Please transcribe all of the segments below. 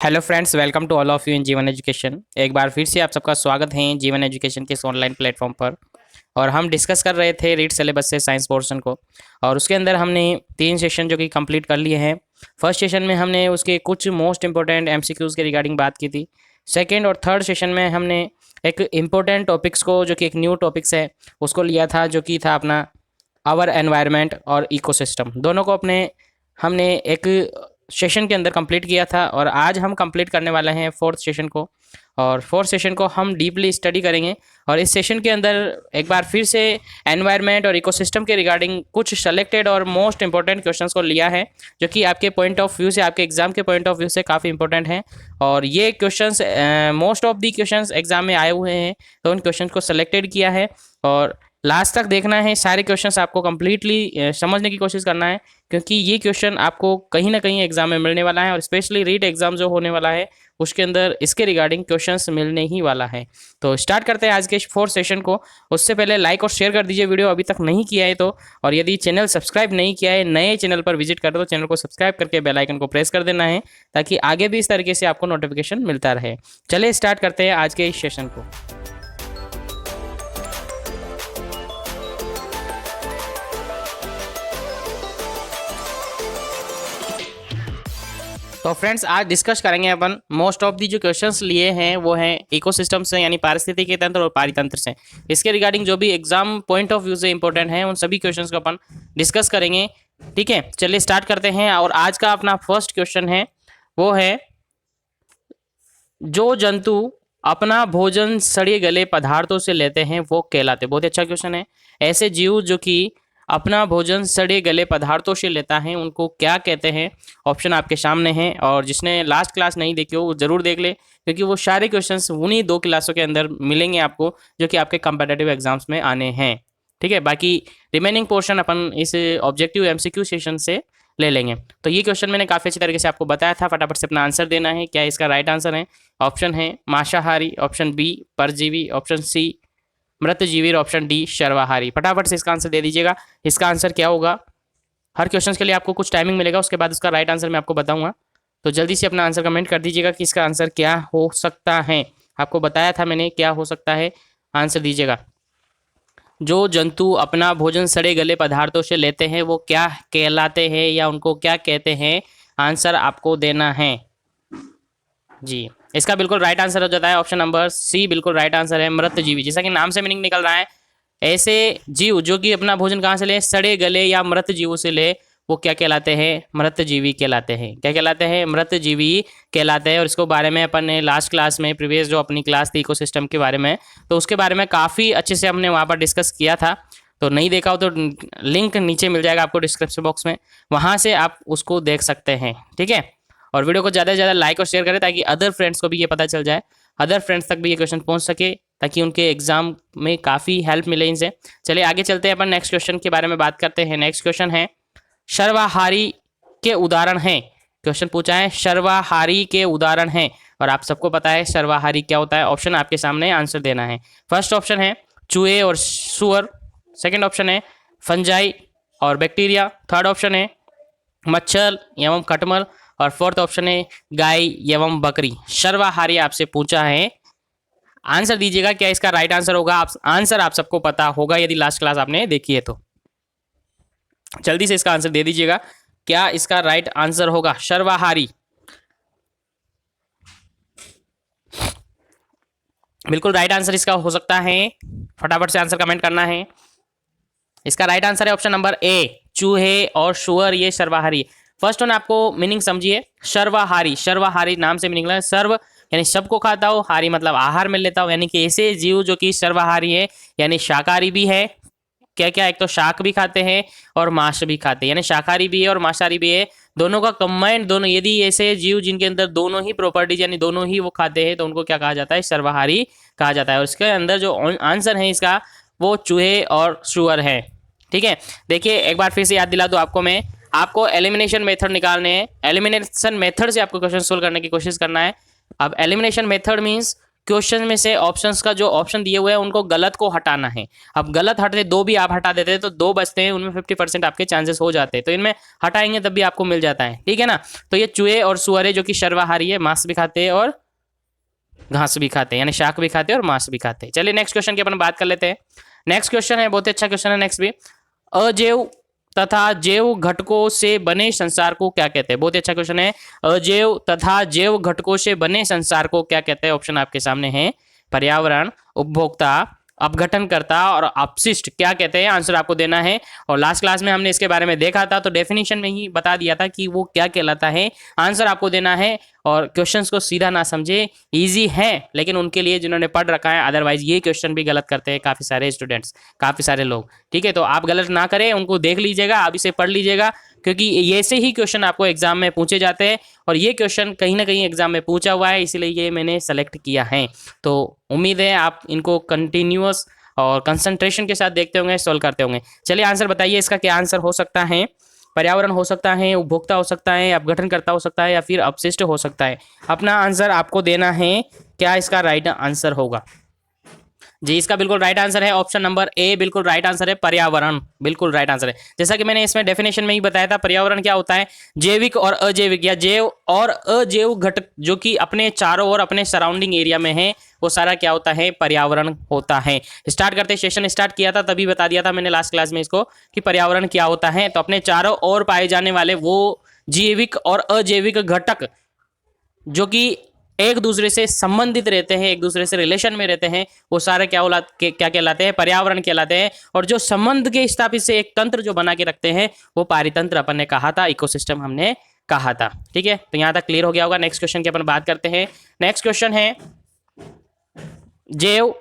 Hello friends, welcome to all of you in Jeevan Education. एक बार फिर से आप सबका स्वागत है जीवन एजुकेशन के इस ऑनलाइन प्लेटफॉर्म पर। और हम डिस्कस कर रहे थे रीड सिलेबस से साइंस पोर्शन को, और उसके अंदर हमने 3 सेशन जो कि कंप्लीट कर लिए हैं। फर्स्ट सेशन में हमने उसके कुछ मोस्ट इंपॉर्टेंट एमसीक्यूज़ के रिगार्डिंग बात की थी। सेकेंड और थर्ड सेशन में हमने एक इम्पोर्टेंट टॉपिक्स को, जो कि एक न्यू टॉपिक्स है, उसको लिया था, जो कि था अपना आवर एनवायरनमेंट और इकोसिस्टम। दोनों को हमने एक सेशन के अंदर कंप्लीट किया था, और आज हम कंप्लीट करने वाले हैं फोर्थ सेशन को। और फोर्थ सेशन को हम डीपली स्टडी करेंगे। और इस सेशन के अंदर एक बार फिर से एनवायरनमेंट और इकोसिस्टम के रिगार्डिंग कुछ सेलेक्टेड और मोस्ट इंपॉर्टेंट क्वेश्चंस को लिया है, जो कि आपके पॉइंट ऑफ व्यू से, आपके एग्जाम के पॉइंट ऑफ व्यू से काफ़ी इंपॉर्टेंट हैं। और ये questions most of the questions exam में आए हुए हैं, तो उन क्वेश्चंस को सेलेक्टेड किया है। और लास्ट तक देखना है, सारे क्वेश्चंस आपको कंप्लीटली समझने की कोशिश करना है, क्योंकि ये क्वेश्चन आपको कहीं ना कहीं एग्जाम में मिलने वाला है। और स्पेशली रीट एग्जाम जो होने वाला है, उसके अंदर इसके रिगार्डिंग क्वेश्चंस मिलने ही वाला है। तो स्टार्ट करते हैं आज के फोर्थ सेशन को। उससे पहले लाइक और शेयर कर दीजिए वीडियो, अभी तक नहीं किया है तो। और यदि चैनल सब्सक्राइब नहीं किया है, नए चैनल पर विजिट कर, तो चैनल को सब्सक्राइब करके बेल आइकन को प्रेस कर देना है, ताकि आगे भी इस तरीके से आपको नोटिफिकेशन मिलता रहे। चलिए स्टार्ट करते हैं आज के इस सेशन को। तो फ्रेंड्स, आज डिस्कस करेंगे अपन मोस्ट ऑफ दी जो क्वेश्चंस लिए हैं वो हैं इकोसिस्टम से, यानी पारिस्थितिकी तंत्र और पारितंत्र से। इसके रिगार्डिंग जो भी एग्जाम पॉइंट ऑफ व्यू से इंपॉर्टेंट है, उन सभी क्वेश्चंस को अपन डिस्कस करेंगे। ठीक है, चलिए स्टार्ट करते हैं। और आज का अपना फर्स्ट क्वेश्चन है, वो है जो जंतु अपना भोजन सड़े गले पदार्थों से लेते हैं वो कहलाते। बहुत अच्छा क्वेश्चन है। ऐसे जीव जो कि अपना भोजन सड़े गले पदार्थों से लेता है, उनको क्या कहते हैं? ऑप्शन आपके सामने हैं, और जिसने लास्ट क्लास नहीं देखी हो वो जरूर देख ले, क्योंकि वो सारे क्वेश्चंस उन्हीं 2 क्लासों के अंदर मिलेंगे आपको, जो कि आपके कंपेटिटिव एग्जाम्स में आने हैं। ठीक है, बाकी रिमेनिंग पोर्शन अपन इस ऑब्जेक्टिव एमसीक्यू सेशन से ले लेंगे। तो ये क्वेश्चन मैंने काफ़ी अच्छी तरीके से आपको बताया था, फटाफट से अपना आंसर देना है। क्या इसका राइट आंसर है? ऑप्शन है मांसाहारी, ऑप्शन बी परजीवी, ऑप्शन सी मृतजीवी, और ऑप्शन डी सर्वाहारी। फटाफट से इसका आंसर दे दीजिएगा। इसका आंसर क्या होगा? हर क्वेश्चन के लिए आपको कुछ टाइमिंग मिलेगा, उसके बाद उसका राइट आंसर मैं आपको बताऊंगा। तो जल्दी से अपना आंसर कमेंट कर दीजिएगा कि इसका आंसर क्या हो सकता है। आपको बताया था मैंने क्या हो सकता है, आंसर दीजिएगा। जो जंतु अपना भोजन सड़े गले पदार्थों से लेते हैं वो क्या कहलाते हैं, या उनको क्या कहते हैं? आंसर आपको देना है जी। इसका बिल्कुल राइट आंसर हो जाता है ऑप्शन नंबर सी, बिल्कुल राइट आंसर है मृतजीवी। जैसा कि नाम से मीनिंग निकल रहा है, ऐसे जीव जो कि अपना भोजन कहाँ से ले? सड़े गले या मृत जीवों से ले, वो क्या कहलाते हैं? मृतजीवी कहलाते हैं। क्या कहलाते हैं? मृतजीवी कहलाते हैं। और इसको बारे में अपन ने लास्ट क्लास में, प्रीवियस जो अपनी क्लास थी इकोसिस्टम के बारे में, तो उसके बारे में काफ़ी अच्छे से हमने वहाँ पर डिस्कस किया था। तो नहीं देखा हो तो लिंक नीचे मिल जाएगा आपको डिस्क्रिप्शन बॉक्स में, वहाँ से आप उसको देख सकते हैं। ठीक है, और वीडियो को ज़्यादा से ज़्यादा लाइक और शेयर करें, ताकि अदर फ्रेंड्स को भी ये पता चल जाए, अदर फ्रेंड्स तक भी ये क्वेश्चन पहुंच सके, ताकि उनके एग्जाम में काफ़ी हेल्प मिले इनसे। चलिए आगे चलते हैं, अपन नेक्स्ट क्वेश्चन के बारे में बात करते हैं। नेक्स्ट क्वेश्चन है सर्वाहारी के उदाहरण हैं। क्वेश्चन पूछा है सर्वाहारी के उदाहरण हैं, और आप सबको पता है सर्वाहारी क्या होता है। ऑप्शन आपके सामने, आंसर देना है। फर्स्ट ऑप्शन है चूहे और सुअर, सेकेंड ऑप्शन है फंजाई और बैक्टीरिया, थर्ड ऑप्शन है मच्छर एवं खटमल, और फोर्थ ऑप्शन है गाय एवं बकरी। सर्वाहारी आपसे पूछा है, आंसर दीजिएगा। क्या इसका राइट आंसर होगा? आंसर आप सबको पता होगा यदि लास्ट क्लास आपने देखी है तो। जल्दी से इसका आंसर दे दीजिएगा। क्या इसका राइट आंसर होगा सर्वाहारी? बिल्कुल राइट आंसर इसका हो सकता है, फटाफट से आंसर कमेंट करना है। इसका राइट आंसर है ऑप्शन नंबर ए, चूहे और सुअर, ये सर्वाहारी। फर्स्ट वन आपको मीनिंग समझिए। सर्वाहारी, सर्वाहारी नाम से मीनिंग है सर्व यानी सबको खाता हो, हारी मतलब आहार में लेता हो, यानी कि ऐसे जीव जो कि सर्वाहारी है, यानी शाकाहारी भी है। क्या क्या? एक तो शाक भी खाते हैं और मांस भी खाते हैं, यानी शाकाहारी भी है और मांसाहारी भी है। दोनों का कंबाइंड, दोनों यदि ऐसे जीव जिनके अंदर दोनों ही प्रॉपर्टीज यानी दोनों ही वो खाते हैं, तो उनको क्या कहा जाता है? सर्वाहारी कहा जाता है। और इसके अंदर जो आंसर है इसका, वो चूहे और सुअर है। ठीक है, देखिए एक बार फिर से याद दिला दूं आपको मैं, आपको एलिमिनेशन मेथड निकालने हैं। एलिमिनेशन मेथड से आपको क्वेश्चन सोल्व करने की कोशिश करना है। अब एलिमिनेशन मेथड मींस क्वेश्चन में से ऑप्शंस का जो ऑप्शन दिए हुए हैं उनको गलत को हटाना है। अब गलत हटते, दो भी आप हटा देते तो दो बचते हैं, उनमें 50% आपके चांसेस हो जाते हैं, तो इनमें हटाएंगे तब भी आपको मिल जाता है, ठीक है ना। तो ये चूहे और सुअरे जो कि सर्वाहारी है, मांस भी खाते हैं और घास भी खाते हैं, यानी शाक भी खाते हैं और मांस भी खाते हैं। चलिए नेक्स्ट क्वेश्चन की अपन बात कर लेते हैं। नेक्स्ट क्वेश्चन है, बहुत ही अच्छा क्वेश्चन है नेक्स्ट भी। अजैव तथा जैव घटकों से बने संसार को क्या कहते हैं? बहुत ही अच्छा क्वेश्चन है। अजैव तथा जैव घटकों से बने संसार को क्या कहते हैं? ऑप्शन आपके सामने है, पर्यावरण, उपभोक्ता, अपघटनकर्ता और अपशिष्ट। क्या कहते हैं? आंसर आपको देना है। और लास्ट क्लास में हमने इसके बारे में देखा था, तो डेफिनेशन में ही बता दिया था कि वो क्या कहलाता है। आंसर आपको देना है और क्वेश्चंस को सीधा ना समझे, इजी है लेकिन उनके लिए जिन्होंने पढ़ रखा है, अदरवाइज ये क्वेश्चन भी गलत करते हैं काफ़ी सारे स्टूडेंट्स, काफ़ी सारे लोग, ठीक है। तो आप गलत ना करें, उनको देख लीजिएगा, अभी से पढ़ लीजिएगा, क्योंकि ये से ही क्वेश्चन आपको एग्जाम में पूछे जाते हैं और ये क्वेश्चन कहीं ना कहीं एग्जाम में पूछा हुआ है, इसलिए ये मैंने सेलेक्ट किया है। तो उम्मीद है आप इनको कंटिन्यूअस और कंसंट्रेशन के साथ देखते होंगे, सॉल्व करते होंगे। चलिए आंसर बताइए, इसका क्या आंसर हो सकता है? पर्यावरण हो सकता है, उपभोक्ता हो सकता है, अपघटनकर्ता हो सकता है या फिर अपशिष्ट हो सकता है। अपना आंसर आपको देना है, क्या इसका राइट आंसर होगा जी? इसका बिल्कुल राइट आंसर है ऑप्शन नंबर ए, बिल्कुल राइट आंसर है, पर्यावरण बिल्कुल राइट आंसर है। जैसा कि मैंने इसमें डेफिनेशन में ही बताया था, पर्यावरण क्या होता है? जैविक और अजैविक या जैव और अजैव घटक जो कि अपने चारों ओर अपने सराउंडिंग एरिया में है, वो सारा क्या होता है? पर्यावरण होता है। स्टार्ट करते सेशन स्टार्ट किया था तभी बता दिया था मैंने लास्ट क्लास में इसको कि पर्यावरण क्या होता है। तो अपने चारों ओर पाए जाने वाले वो जैविक और अजैविक घटक जो कि एक दूसरे से संबंधित रहते हैं, एक दूसरे से रिलेशन में रहते हैं, वो सारे क्या कहलाते हैं? पर्यावरण कहलाते हैं। और जो संबंध के स्थापित से एक तंत्र जो बना के रखते हैं, वो पारितंत्र अपन ने कहा था, इकोसिस्टम हमने कहा था, ठीक है। तो यहाँ तक क्लियर हो गया होगा। नेक्स्ट क्वेश्चन की अपन बात करते हैं। नेक्स्ट क्वेश्चन है, जैव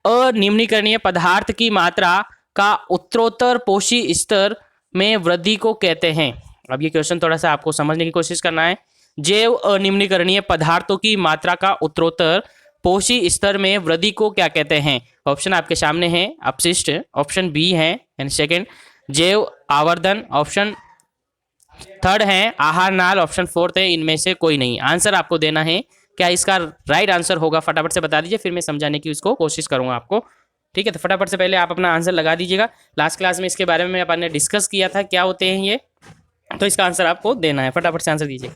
अनिम्नीकरणीय पदार्थ की मात्रा का उत्तरोत्तर पोषी स्तर में वृद्धि को कहते हैं। अब ये क्वेश्चन थोड़ा सा आपको समझने की कोशिश करना है। जैव अनिम्नीकरणीय पदार्थों की मात्रा का उत्तरोत्तर पोषी स्तर में वृद्धि को क्या कहते हैं? ऑप्शन आपके सामने है, अपशिष्ट ऑप्शन बी है एंड सेकंड जैव आवर्धन, ऑप्शन थर्ड है आहार नाल, ऑप्शन फोर्थ है इनमें से कोई नहीं। आंसर आपको देना है, क्या इसका राइट आंसर होगा? फटाफट से बता दीजिए, फिर मैं समझाने की उसको कोशिश करूंगा आपको, ठीक है। तो फटाफट से पहले आप अपना आंसर लगा दीजिएगा। लास्ट क्लास में इसके बारे में अपन ने डिस्कस किया था क्या होते हैं ये, तो इसका आंसर आपको देना है, फटाफट से आंसर दीजिए।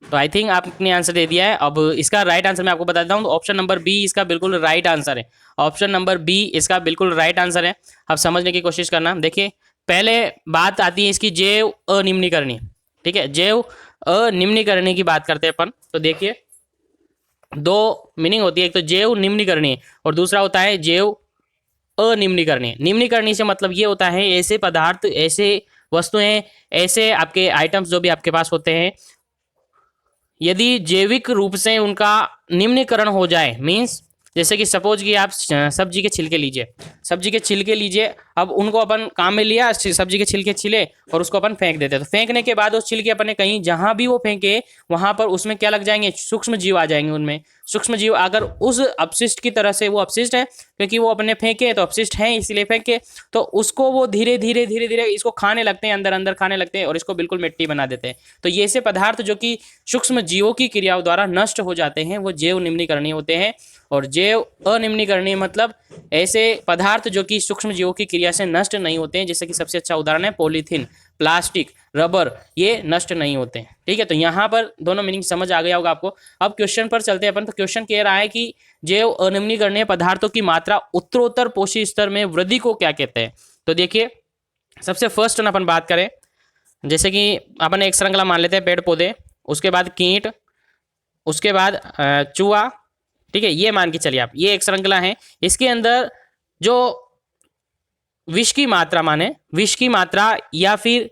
तो आई थिंक आपने आंसर दे दिया है। अब इसका राइट आंसर मैं आपको बता देता हूँ, तो ऑप्शन नंबर बी इसका बिल्कुल राइट आंसर है। ऑप्शन नंबर बी इसका बिल्कुल राइट आंसर है। अब समझने की कोशिश करना। देखिए पहले बात आती है इसकी जैव अनिम्नीकरणीय, ठीक है। जैव अनिम्नीकरणीय की बात करते हैं अपन, तो देखिए दो मीनिंग होती है, एक तो जैव निम्नीकरणीय और दूसरा होता है जैव अनिम्नीकरणीय। निम्नीकरणीय से मतलब ये होता है ऐसे पदार्थ, ऐसे वस्तुएं, ऐसे आपके आइटम्स जो भी आपके पास होते हैं, यदि जैविक रूप से उनका निम्नीकरण हो जाए, मीन्स जैसे कि सपोज कि आप सब्जी के छिलके लीजिए, सब्जी के छिलके लीजिए, अब उनको अपन काम में लिया, सब्जी के छिलके छिले और उसको अपन फेंक देते हैं। तो फेंकने के बाद उस छिलके अपन ने कहीं जहां भी वो फेंके वहां पर उसमें क्या लग जाएंगे? सूक्ष्म जीव आ जाएंगे। उनमें सूक्ष्म जीव अगर उस अपशिष्ट की तरह से, वो अपशिष्ट है क्योंकि वो अपने फेंके तो अपशिष्ट है इसीलिए फेंके, तो उसको वो धीरे धीरे धीरे धीरे इसको खाने लगते हैं, अंदर अंदर खाने लगते हैं और इसको बिल्कुल मिट्टी बना देते हैं। तो ये ऐसे पदार्थ जो कि सूक्ष्म जीवों की क्रियाओं द्वारा नष्ट हो जाते हैं, वो जैव निम्नीकरणीय होते हैं। और जैव अनिम्नीकरणीय मतलब ऐसे पदार्थ जो कि सूक्ष्म जीवों की क्रिया से नष्ट नहीं होते हैं, जैसे कि सबसे अच्छा उदाहरण है पॉलीथीन, प्लास्टिक, रबर, ये नष्ट नहीं होते हैं, ठीक है। तो यहाँ पर दोनों मीनिंग समझ आ गया होगा आपको। अब क्वेश्चन पर चलते हैं अपन। तो क्वेश्चन कह रहा है कि जैव अनिम्नीकरणीय पदार्थों की मात्रा उत्तरोत्तर पोषी स्तर में वृद्धि को क्या कहते हैं? तो देखिए सबसे फर्स्ट अपन बात करें, जैसे कि अपन एक श्रृंखला मान लेते हैं, पेड़ पौधे, उसके बाद कीट, उसके बाद चूहा, ठीक है, ये मान के चलिए आप, ये एक श्रृंखला है। इसके अंदर जो विष की मात्रा, माने विष की मात्रा या फिर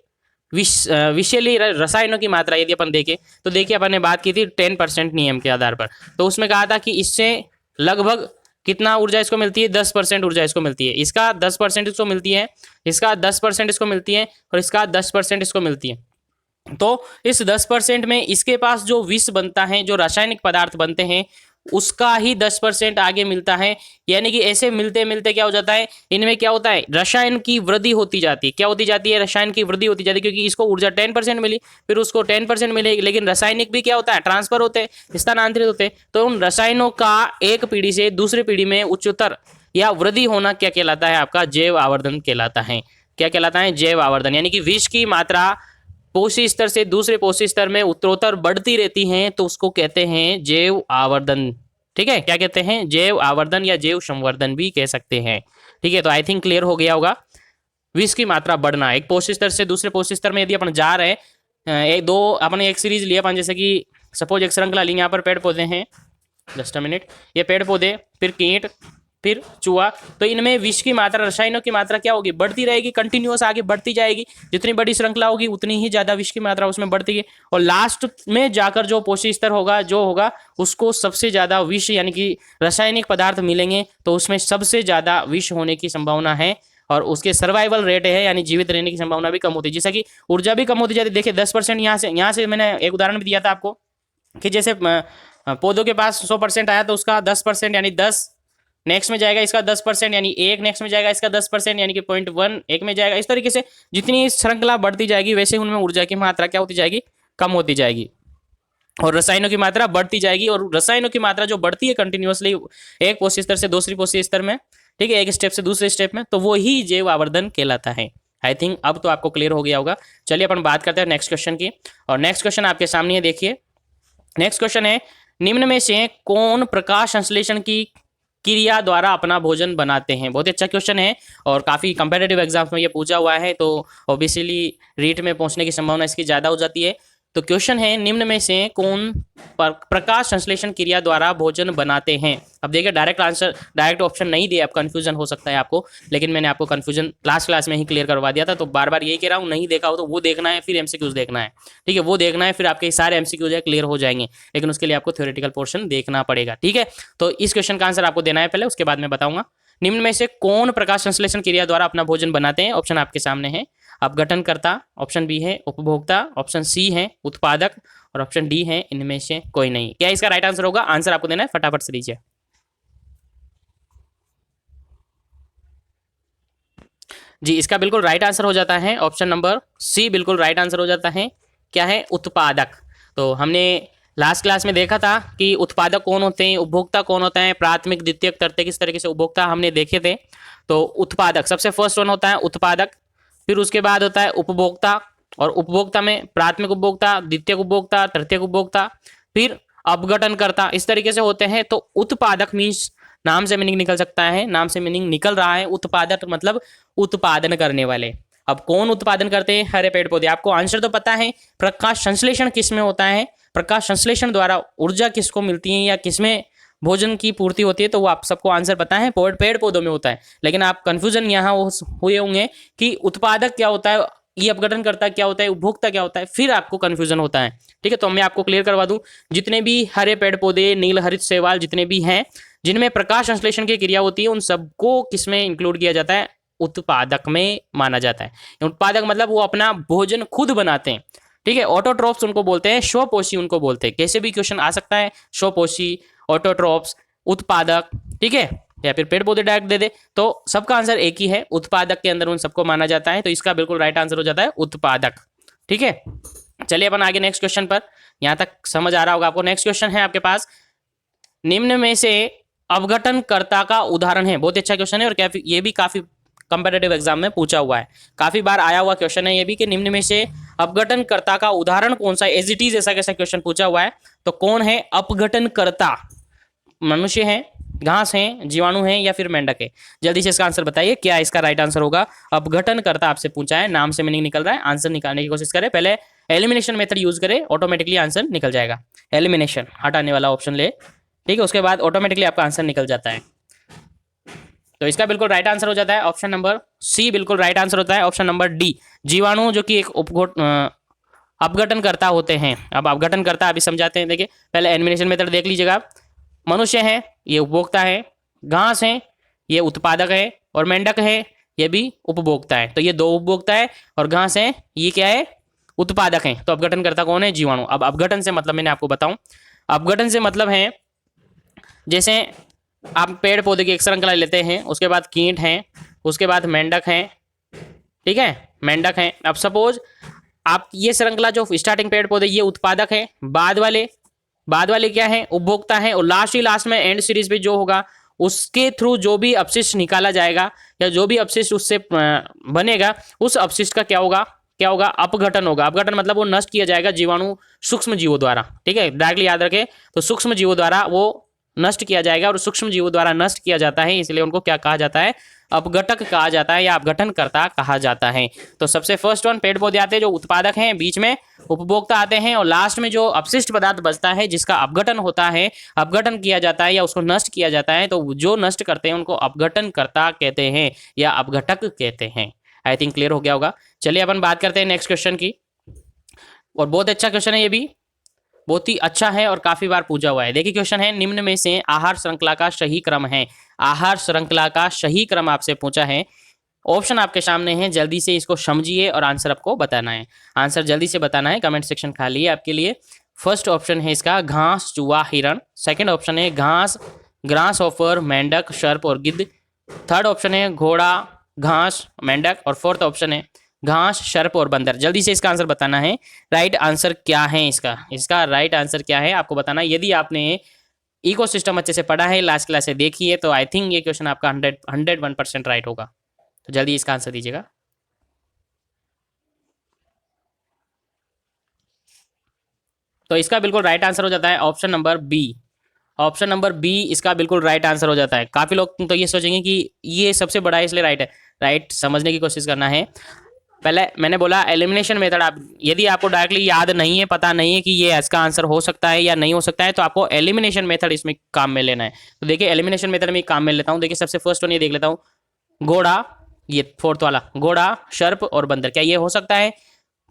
विषैली रसायनों की मात्रा यदि अपन देखें, तो देखिए अपन ने बात की थी 10% नियम के आधार पर। तो उसमें कहा था कि इससे लगभग कितना ऊर्जा इसको मिलती है? 10% ऊर्जा इसको मिलती है। इसका 10% इसको मिलती है, इसका 10% इसको मिलती है और इसका 10% इसको मिलती है। तो इस 10% में इसके पास जो विष बनता है, जो रासायनिक पदार्थ बनते हैं, उसका ही 10% आगे मिलता है। यानी कि ऐसे मिलते मिलते क्या हो जाता है, इनमें क्या होता है, रसायन की वृद्धि होती जाती है। क्या होती जाती है, रसायन की वृद्धि होती जाती है, क्योंकि इसको ऊर्जा 10% मिली, फिर उसको 10% मिलेगी, लेकिन रासायनिक भी क्या होता है, ट्रांसफर होते हैं, स्थानांतरित होते हैं। तो उन रसायनों का एक पीढ़ी से दूसरी पीढ़ी में उच्चतर या वृद्धि होना क्या कहलाता है, आपका जैव आवर्धन कहलाता है। क्या कहलाता है, जैव आवर्धन। यानी कि विष की मात्रा पोषी स्तर से दूसरे पोषी स्तर में उत्तरोत्तर बढ़ती रहती है, तो उसको कहते हैं जैव आवर्धन। ठीक है, क्या कहते हैं, जैव आवर्धन या जैव संवर्धन भी कह सकते हैं। ठीक है, तो आई थिंक क्लियर हो गया होगा। विष की मात्रा बढ़ना, एक पोषी स्तर से दूसरे पोषी स्तर में यदि अपन जा रहे हैं, एक दो अपन एक सीरीज लिया अपन, जैसे कि सपोज एक श्रृंखला ली, यहाँ पर पेड़ पौधे हैं, जस्ट अ मिनट, ये पेड़ पौधे, फिर कीट, फिर चूहा, तो इनमें विष की मात्रा, रसायनों की मात्रा क्या होगी, बढ़ती रहेगी, कंटिन्यूअस आगे बढ़ती जाएगी। जितनी बड़ी श्रृंखला होगी उतनी ही ज्यादा विष की मात्रा उसमें बढ़ती है, और लास्ट में जाकर जो पोषी स्तर होगा, जो होगा, उसको सबसे ज्यादा विष यानी कि रासायनिक पदार्थ मिलेंगे, तो उसमें सबसे ज्यादा विष होने की संभावना है, और उसके सर्वाइवल रेट है, यानी जीवित रहने की संभावना भी कम होती है। जैसा कि ऊर्जा भी कम होती जाती है। देखिए 10% यहाँ से मैंने एक उदाहरण भी दिया था आपको, कि जैसे पौधों के पास 100% आया, तो उसका 10% यानी 10 नेक्स्ट में जाएगा, इसका 10% यानी 1 नेक्स्ट में जाएगा, इसका 10% यानी कि 0.1 एक में जाएगा। इस तरीके से जितनी श्रृंखला बढ़ती जाएगी, वैसे उनमें ऊर्जा की मात्रा क्या होती जाएगी, कम होती जाएगी, और रसायनों की मात्रा बढ़ती जाएगी। और रसायनों की मात्रा जो बढ़ती है कंटिन्यूअसली एक पोषी स्तर से दूसरी पोषी स्तर में, ठीक है, एक स्टेप से दूसरे स्टेप में, तो वो ही जैव आवर्धन कहलाता है। आई थिंक अब तो आपको क्लियर हो गया होगा। चलिए अपन बात करते हैं नेक्स्ट क्वेश्चन की, और नेक्स्ट क्वेश्चन आपके सामने है, देखिए नेक्स्ट क्वेश्चन है, निम्न में से कौन प्रकाश संश्लेषण की क्रिया द्वारा अपना भोजन बनाते हैं। बहुत ही अच्छा क्वेश्चन है, और काफ़ी कंपेटिटिव एग्जाम्स में ये पूछा हुआ है, तो ऑब्वियसली रीट में पहुंचने की संभावना इसकी ज़्यादा हो जाती है। तो क्वेश्चन है, निम्न में से कौन प्रकाश संश्लेषण क्रिया द्वारा भोजन बनाते हैं। अब देखिए डायरेक्ट आंसर, डायरेक्ट ऑप्शन नहीं दिए, अब कंफ्यूजन हो सकता है आपको, लेकिन मैंने आपको कंफ्यूजन लास्ट क्लास में ही क्लियर करवा दिया था, तो बार बार यही कह रहा हूँ, नहीं देखा हो तो वो देखना है, फिर एमसीक्यूज देखना है। ठीक है, वो देखना है, फिर आपके सारे एमसीक्यूज है क्लियर हो जाएंगे, लेकिन उसके लिए आपको थ्योरेटिकल पोर्शन देखना पड़ेगा। ठीक है, तो इस क्वेश्चन का आंसर आपको देना है पहले, उसके बाद मैं बताऊंगा। निम्न में से कौन प्रकाश संश्लेषण क्रिया द्वारा अपना भोजन बनाते हैं। ऑप्शन आपके सामने है, अपघटनकर्ता, ऑप्शन बी है उपभोक्ता, ऑप्शन सी है उत्पादक, और ऑप्शन डी है इनमें से कोई नहीं। क्या इसका राइट आंसर होगा, आंसर आपको देना है, फटाफट से दीजिए। जी, इसका बिल्कुल राइट आंसर हो जाता है ऑप्शन नंबर सी, बिल्कुल राइट आंसर हो जाता है। क्या है, उत्पादक। तो हमने लास्ट क्लास में देखा था कि उत्पादक कौन होते हैं, उपभोक्ता कौन होता है, प्राथमिक द्वितीयक तृतीयक, किस तरीके से उपभोक्ता हमने देखे थे। तो उत्पादक सबसे फर्स्ट वन होता है उत्पादक, फिर उसके बाद होता है उपभोक्ता, और उपभोक्ता में प्राथमिक उपभोक्ता, द्वितीयक उपभोक्ता, तृतीयक उपभोक्ता, फिर अपघटनकर्ता, इस तरीके से होते हैं। तो उत्पादक मीन्स नाम से मीनिंग निकल सकता है, नाम से मीनिंग निकल रहा है, उत्पादक मतलब उत्पादन करने वाले। अब कौन उत्पादन करते हैं, हरे पेड़ पौधे। आपको आंसर तो पता है, प्रकाश संश्लेषण किस में होता है, प्रकाश संश्लेषण द्वारा ऊर्जा किसको मिलती है या किसमें भोजन की पूर्ति होती है, तो वो आप सबको आंसर पता है, पेड़ पौधों में होता है। लेकिन आप कंफ्यूजन यहाँ हुए होंगे कि उत्पादक क्या होता है, ये अपघटनकर्ता क्या होता है, उपभोक्ता क्या होता है, फिर आपको कंफ्यूजन होता है। ठीक है, तो मैं आपको क्लियर करवा दूं, जितने भी हरे पेड़ पौधे, नील हरित शैवाल, जितने भी हैं जिनमें प्रकाश संश्लेषण की क्रिया होती है, उन सबको किसमें इंक्लूड किया जाता है, उत्पादक में माना जाता है। उत्पादक मतलब वो अपना भोजन खुद बनाते हैं। ठीक है, ऑटोट्रॉप्स उनको बोलते हैं, स्वपोषी उनको बोलते हैं। कैसे भी क्वेश्चन आ सकता है, स्वपोषी, ऑटोट्रॉप्स, उत्पादक, ठीक है, या फिर पेड़ पौधे डायरेक्ट दे दे, तो सबका आंसर एक ही है, उत्पादक के अंदर उन सबको माना जाता है। तो इसका बिल्कुल राइट आंसर हो जाता है उत्पादक। ठीक है, चलिए अपन आगे नेक्स्ट क्वेश्चन पर, यहां तक समझ आ रहा होगा आपको। नेक्स्ट क्वेश्चन है आपके पास, निम्न में से अपघटनकर्ता का उदाहरण है। बहुत अच्छा क्वेश्चन है, और ये भी काफी कंपेटिटिव एग्जाम में पूछा हुआ है, काफी बार आया हुआ क्वेश्चन है ये भी, कि निम्न में से अपघटनकर्ता का उदाहरण कौन सा है। एज इट इज ऐसा कैसा क्वेश्चन पूछा हुआ है, तो कौन है अपघटनकर्ता, मनुष्य है, घास है, जीवाणु है, या फिर मेंढक है। जल्दी से इसका आंसर बताइए, क्या इसका राइट आंसर होगा। अपघटनकर्ता आपसे पूछा है, नाम से मीनिंग निकल रहा है, आंसर निकालने की कोशिश करें, पहले एलिमिनेशन मेथड यूज करें, ऑटोमेटिकली आंसर निकल जाएगा। एलिमिनेशन, हटाने वाला ऑप्शन ले, ठीक है, उसके बाद ऑटोमेटिकली आपका आंसर निकल जाता है। तो इसका बिल्कुल राइट आंसर हो जाता है ऑप्शन नंबर सी, बिल्कुल राइट आंसर होता है ऑप्शन नंबर डी, जीवाणु, जो कि एक अपघटनकर्ता होते हैं। अब अपघटनकर्ता अभी समझाते हैं, देखिए पहले एलिमिनेशन मेथड देख लीजिएगा। मनुष्य है, ये उपभोक्ता है, घास है, ये उत्पादक है, और मेंढक है, ये भी उपभोक्ता है। तो ये दो उपभोक्ता है, और घास है, ये क्या है, उत्पादक है। तो अपघटनकर्ता कौन है, जीवाणु। अब अपघटन से मतलब मैंने आपको बताऊं, अपघटन से मतलब है जैसे आप पेड़ पौधे की एक श्रृंखला लेते हैं, उसके बाद कीट हैं, उसके बाद मेंढक हैं, ठीक है, मेंढक हैं। अब सपोज आप ये श्रृंखला जो स्टार्टिंग पेड़ पौधे ये उत्पादक है, बाद वाले क्या है, उपभोक्ता है, और लास्ट में एंड सीरीज पे जो होगा उसके थ्रू जो भी अपशिष्ट निकाला जाएगा या जो भी अपशिष्ट उससे बनेगा, उस अपशिष्ट का क्या होगा, अपघटन होगा। अपघटन मतलब वो नष्ट किया जाएगा जीवाणु सूक्ष्म जीवों द्वारा, ठीक है, डायरेक्टली याद रखें। तो सूक्ष्म जीवों द्वारा वो नष्ट किया जाएगा, और सूक्ष्म जीवों द्वारा नष्ट किया जाता है, इसलिए उनको क्या कहा जाता है, अपघटक कहा जाता है या अपघटनकर्ता कहा जाता है। तो सबसे फर्स्ट वन पेड़ पौधे आते हैं जो उत्पादक हैं, बीच में उपभोक्ता आते हैं, और लास्ट में जो अपशिष्ट पदार्थ बचता है जिसका अपघटन होता है, अपघटन किया जाता है या उसको नष्ट किया जाता है, तो जो नष्ट करते हैं उनको अपघटनकर्ता कहते हैं या अपघटक कहते हैं। आई थिंक क्लियर हो गया होगा। चलिए अपन बात करते हैं नेक्स्ट क्वेश्चन की, और बहुत अच्छा क्वेश्चन है, ये भी बहुत ही अच्छा है और काफी बार पूछा हुआ है। देखिए क्वेश्चन है, निम्न में से आहार श्रृंखला का सही क्रम है। आहार श्रृंखला का सही क्रम आपसे पूछा है। ऑप्शन आपके सामने है, जल्दी से इसको समझिए और आंसर आपको बताना है। आंसर जल्दी से बताना है, कमेंट सेक्शन खाली है आपके लिए। फर्स्ट ऑप्शन है इसका घास, चूहा, हिरण। सेकंड ऑप्शन है घास, ग्रास ऑफर, मेंढक, सर्प और गिद्ध। थर्ड ऑप्शन है घोड़ा, घास, मेंढक। और फोर्थ ऑप्शन है घास, सर्प और बंदर। जल्दी से इसका आंसर बताना है। राइट आंसर क्या है इसका राइट आंसर क्या है आपको बताना है। यदि आपने इकोसिस्टम अच्छे से पढ़ा है, लास्ट क्लास से देखी है, तो आई थिंक ये क्वेश्चन आपका 101% राइट होगा। तो जल्दी इसका आंसर दीजिएगा। तो इसका बिल्कुल राइट आंसर हो जाता है option number B. Option number B इसका बिल्कुल राइट आंसर हो जाता है। काफी लोग तो ये सोचेंगे कि ये सबसे बड़ा है इसलिए राइट है। राइट समझने की कोशिश करना है। पहले मैंने बोला एलिमिनेशन मेथड, आप यदि आपको डायरेक्टली याद नहीं है, पता नहीं है कि ये इसका आंसर हो सकता है या नहीं हो सकता है, तो आपको एलिमिनेशन मेथड इसमें काम में लेना है। तो देखिए एलिमिनेशन मेथड में काम में लेता हूँ। देखिए सबसे फर्स्ट वन ये देख लेता हूँ, घोड़ा, ये फोर्थ वाला, घोड़ा, सर्प और बंदर। क्या ये हो सकता है?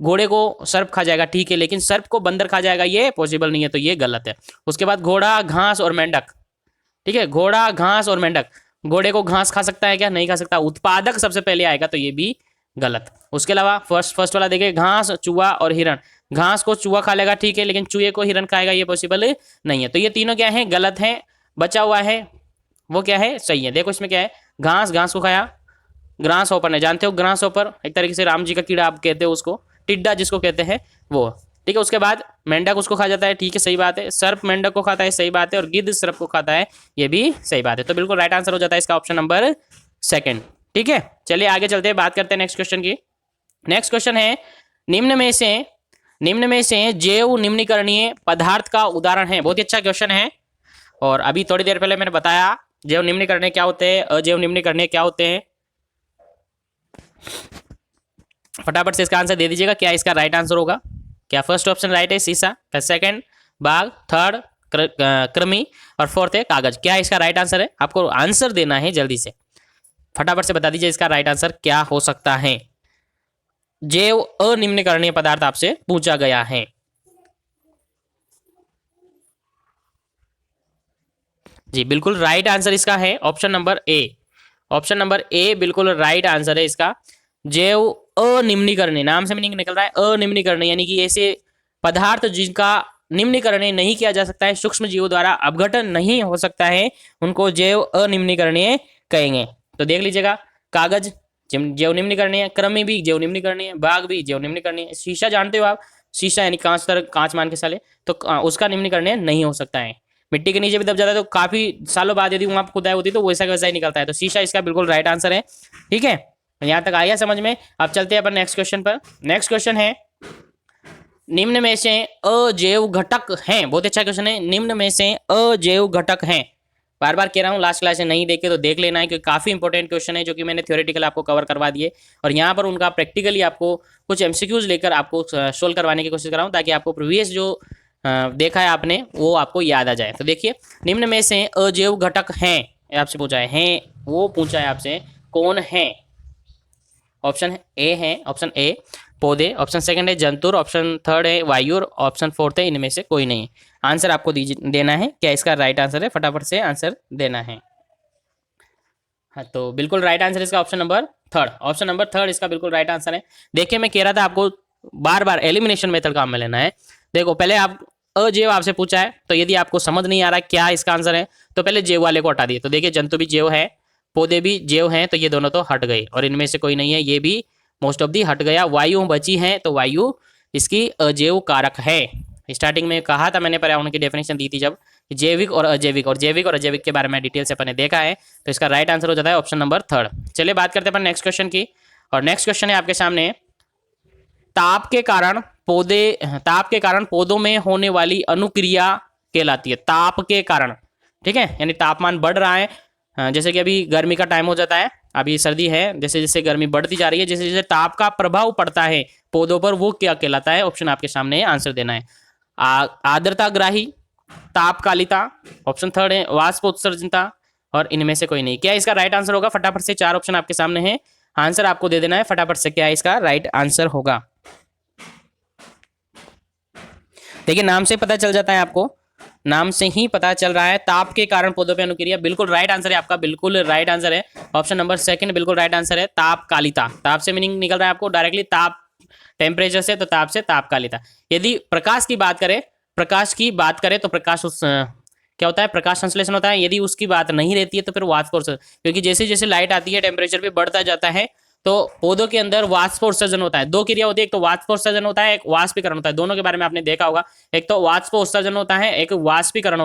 घोड़े को सर्प खा जाएगा, ठीक है, लेकिन सर्प को बंदर खा जाएगा, ये पॉसिबल नहीं है, तो ये गलत है। उसके बाद घोड़ा, घास और मेंढक, ठीक है, घोड़ा, घास और मेंढक। घोड़े को घास खा सकता है क्या? नहीं खा सकता। उत्पादक सबसे पहले आएगा, तो ये भी गलत। उसके अलावा फर्स्ट वाला देखिए, घास, चूहा और हिरण। घास को चूहा खा लेगा, ठीक है, लेकिन चूहे को हिरण खाएगा, ये पॉसिबल नहीं है। तो ये तीनों क्या है? गलत है। बचा हुआ है वो क्या है? सही है। देखो इसमें क्या है, घास को खाया, ग्रास ऑपर ने, जानते हो ग्रास ऑपर, एक तरीके से राम जी का कीड़ा आप कहते हो उसको, टिड्डा जिसको कहते हैं वो, ठीक है। उसके बाद मेंढक उसको खा जाता है, ठीक है, सही बात है। सर्प मेंढक को खाता है, सही बात है। और गिद्ध सर्प को खाता है, ये भी सही बात है। तो बिल्कुल राइट आंसर हो जाता है इसका ऑप्शन नंबर सेकंड, ठीक है। चलिए आगे चलते हैं, बात करते हैं नेक्स्ट क्वेश्चन की। नेक्स्ट क्वेश्चन है, निम्न में से जैव निम्नीकरणीय पदार्थ का उदाहरण है। बहुत ही अच्छा क्वेश्चन है, और अभी थोड़ी देर पहले मैंने बताया जैव निम्नीकरणीय क्या होते हैं, अजैव निम्नीकरणीय क्या होते हैं। फटाफट से इसका आंसर दे दीजिएगा, क्या इसका राइट आंसर होगा? क्या फर्स्ट ऑप्शन राइट है शीशा, सेकंड बाघ, थर्ड कृमि और फोर्थ है कागज। क्या इसका राइट आंसर है? आपको आंसर देना है, जल्दी से फटाफट से बता दीजिए इसका राइट आंसर क्या हो सकता है। जैव अनिम्नीकरणीय पदार्थ आपसे पूछा गया है। जी बिल्कुल राइट आंसर इसका है option number A. Option number A बिल्कुल राइट आंसर है इसका। जैव अनिम्नीकरणीय, नाम से मीनिंग निकल रहा है अनिम्नीकरणीय, यानी कि ऐसे पदार्थ जिनका निम्नीकरणीय नहीं किया जा सकता है, सूक्ष्म जीवों द्वारा अपघटन नहीं हो सकता है, उनको जैव अनिम्नीकरणीय कहेंगे। तो देख लीजिएगा, कागज जैव निम्नीकरणीय, कृमि भी जैव निम्नीकरणीय, बाघ भी जैव निम्नीकरणीय। शीशा जानते हो आप, शीशा यानी कांच मान के साले, तो उसका निम्नीकरणीय नहीं हो सकता है। मिट्टी के नीचे भी दब जाता है, तो काफी सालों बाद यदि वहां खुदाई होती है तो वैसा का वैसा ही निकलता है। तो शीशा इसका बिल्कुल राइट आंसर है, ठीक है। यहां तक आया समझ में? अब चलते हैं अपन नेक्स्ट क्वेश्चन पर। नेक्स्ट क्वेश्चन है, निम्न में से अजैव घटक हैं। बहुत अच्छा क्वेश्चन है, निम्न में से अजैव घटक हैं। बार बार कह रहा हूँ, लास्ट क्लास में नहीं देखे तो देख लेना है, क्योंकि काफी इंपॉर्टेंट क्वेश्चन है, जो कि मैंने थ्योरेटिकल आपको कवर करवा दिए, और यहाँ पर उनका प्रैक्टिकली आपको कुछ एमसीक्यूज लेकर आपको सोल्व करवाने की कोशिश कर रहा हूँ, ताकि आपको प्रीवियस जो देखा है आपने वो आपको याद आ जाए। तो देखिए, निम्न में से अजैव घटक हैं आपसे पूछा है, वो पूछा है आपसे कौन है। ऑप्शन ए है, ऑप्शन ए पौधे, ऑप्शन सेकंड है जंतुर, ऑप्शन थर्ड है वायु, ऑप्शन फोर्थ है इनमें से कोई नहीं। आंसर आपको देना है, क्या इसका राइट आंसर है, फटाफट से आंसर देना है। हाँ, तो बिल्कुल राइट आंसर इसका option number third. Option number third इसका बिल्कुल राइट आंसर है। देखिए मैं कह रहा था आपको बार बार एलिमिनेशन मेथड काम में लेना है। देखो पहले आप अजैव आपसे पूछा है, तो यदि आपको समझ नहीं आ रहा क्या इसका आंसर है तो पहले जैव वाले को हटा दिए। तो देखिए जंतु भी जैव है, पौधे भी जैव हैं, तो ये दोनों तो हट गए और इनमें से कोई नहीं है, ये भी मोस्ट ऑफ दी हट गया। वायु बची है तो वायु इसकी अजैव कारक है। स्टार्टिंग में कहा था मैंने, पर्यावरण की डेफिनेशन दी थी जब, जैविक और अजैविक के बारे में डिटेल से अपन ने देखा है। तो इसका राइट आंसर हो जाता है ऑप्शन नंबर 3। चलिए बात करते हैं अपन नेक्स्ट क्वेश्चन की। और नेक्स्ट क्वेश्चन है आपके सामने, ताप के कारण पौधों में होने वाली अनुक्रिया कहलाती है। ताप के कारण, ठीक है, यानी तापमान बढ़ रहा है, जैसे कि अभी गर्मी का टाइम हो जाता है, अभी सर्दी है, जैसे जैसे गर्मी बढ़ती जा रही है, जैसे जैसे ताप का प्रभाव पड़ता है पौधों पर, वो क्या कहलाता है? ऑप्शन आपके सामने आंसर देना है। आर्द्रताग्राही, तापकालिता, ऑप्शन 3 है वाष्पोत्सर्जनता, और इनमें से कोई नहीं। क्या इसका राइट आंसर होगा? फटाफट से 4 ऑप्शन आपके सामने है, आंसर आपको दे देना है फटाफट से, क्या इसका राइट आंसर होगा। देखिए नाम से पता चल जाता है, आपको नाम से ही पता चल रहा है, ताप के कारण पौधों पे अनुक्रिया। बिल्कुल राइट आंसर है आपका, बिल्कुल राइट आंसर है ऑप्शन नंबर 2 बिल्कुल राइट आंसर है। तापकालिता, ताप से मीनिंग निकल रहा है आपको डायरेक्टली, ताप टेम्परेचर से, तो ताप से तापकालिता। यदि प्रकाश की बात करें तो प्रकाश उस क्या होता है? प्रकाश संश्लेषण होता है। यदि उसकी बात नहीं रहती है तो फिर वाष्पोत्सर्जन, क्योंकि जैसे जैसे लाइट आती है टेम्परेचर भी बढ़ता जाता है, तो पौधों के अंदर वाष्पोत्सर्जन होता है। 2 क्रिया होती है, एक तो वाष्पोत्सर्जन होता है, एक वाष्पीकरण होता है। दोनों के बारे में आपने देखा होगा, एक तो वाष्पोत्सर्जन होता है, एक वाष्पीकरण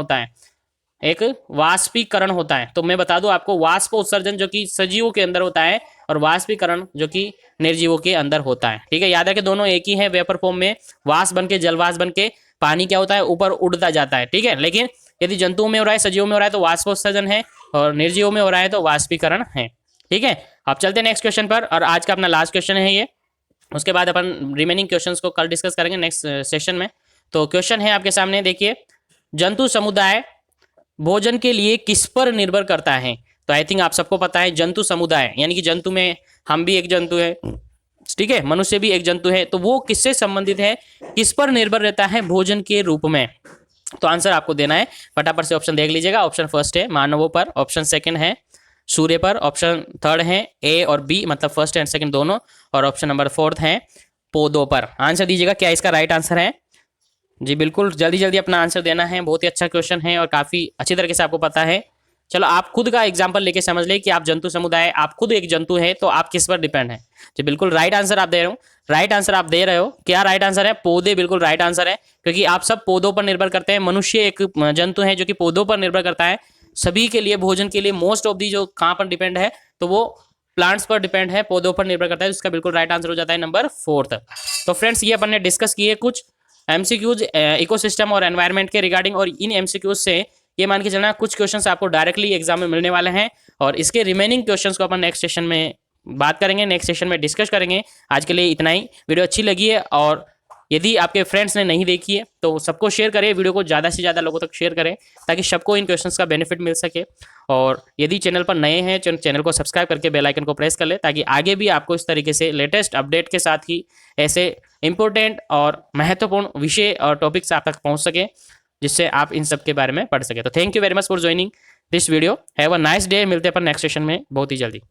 होता है, तो मैं बता दूं आपको, वाष्पोत्सर्जन जो कि सजीवों के अंदर होता है और वाष्पीकरण जो कि निर्जीवों के अंदर होता है। ठीक है, याद है कि दोनों एक ही है वेपर फॉर्म में, वाष्प बन के जलवाष्प बन के पानी क्या होता है? ऊपर उड़ता जाता है। ठीक है, लेकिन यदि जंतुओं में हो रहा है, सजीवों में हो रहा है तो वाष्पोत्सर्जन है, और निर्जीवों में हो रहा है तो वाष्पीकरण है। ठीक है, अब चलते हैं नेक्स्ट क्वेश्चन पर, और आज का अपना लास्ट क्वेश्चन है ये, उसके बाद अपन रिमेनिंग क्वेश्चंस को कल डिस्कस करेंगे नेक्स्ट सेशन में। तो क्वेश्चन है आपके सामने, देखिए, जंतु समुदाय भोजन के लिए किस पर निर्भर करता है? तो आई थिंक आप सबको पता है, जंतु समुदाय यानी कि जंतु में हम भी एक जंतु है, ठीक है, मनुष्य भी एक जंतु है, तो वो किससे संबंधित है, किस पर निर्भर रहता है भोजन के रूप में? तो आंसर आपको देना है, फटाफट से ऑप्शन देख लीजिएगा। ऑप्शन 1 है मानवों पर, ऑप्शन 2 है सूर्य पर, ऑप्शन 3 है ए और बी, मतलब फर्स्ट एंड सेकंड दोनों, और ऑप्शन नंबर 4 है पौधों पर। आंसर दीजिएगा, क्या इसका राइट आंसर है? जी बिल्कुल, जल्दी जल्दी अपना आंसर देना है। बहुत ही अच्छा क्वेश्चन है और काफी अच्छी तरीके से आपको पता है। चलो आप खुद का एग्जांपल लेके समझ ले कि आप जंतु समुदाय, आप खुद एक जंतु है, तो आप किस पर डिपेंड है। जी बिल्कुल राइट आंसर आप दे रहे हो, राइट आंसर आप दे रहे हो। क्या राइट आंसर है? पौधे, बिल्कुल राइट आंसर है, क्योंकि आप सब पौधों पर निर्भर करते हैं। मनुष्य एक जंतु है जो कि पौधों पर निर्भर करता है सभी के लिए, भोजन के लिए। मोस्ट ऑफ दी जो कहाँ पर डिपेंड है, तो वो प्लांट्स पर डिपेंड है, पौधों पर निर्भर करता है। इसका बिल्कुल राइट आंसर हो जाता है नंबर 4। तो फ्रेंड्स, ये अपन ने डिस्कस किए कुछ एमसीक्यूज इकोसिस्टम और एनवायरनमेंट के रिगार्डिंग, और इन एमसीक्यूज से ये मान के चलना कुछ क्वेश्चंस आपको डायरेक्टली एग्जाम में मिलने वाले हैं, और इसके रिमेनिंग क्वेश्चंस को अपन नेक्स्ट सेशन में बात करेंगे, नेक्स्ट सेशन में डिस्कस करेंगे। आज के लिए इतना ही। वीडियो अच्छी लगी है, और यदि आपके फ्रेंड्स ने नहीं देखी है तो सबको शेयर करें, वीडियो को ज़्यादा से ज़्यादा लोगों तक शेयर करें, ताकि सबको इन क्वेश्चंस का बेनिफिट मिल सके। और यदि चैनल पर नए हैं, चैनल को सब्सक्राइब करके बेल आइकन को प्रेस कर ले, ताकि आगे भी आपको इस तरीके से लेटेस्ट अपडेट के साथ ही ऐसे इंपॉर्टेंट और महत्वपूर्ण विषय और टॉपिक्स आप तक पहुंच सके, जिससे आप इन सब के बारे में पढ़ सके। तो thank you very much for joining this video. Have a nice day. मिलते हैं अपन नेक्स्ट सेशन में बहुत ही जल्दी।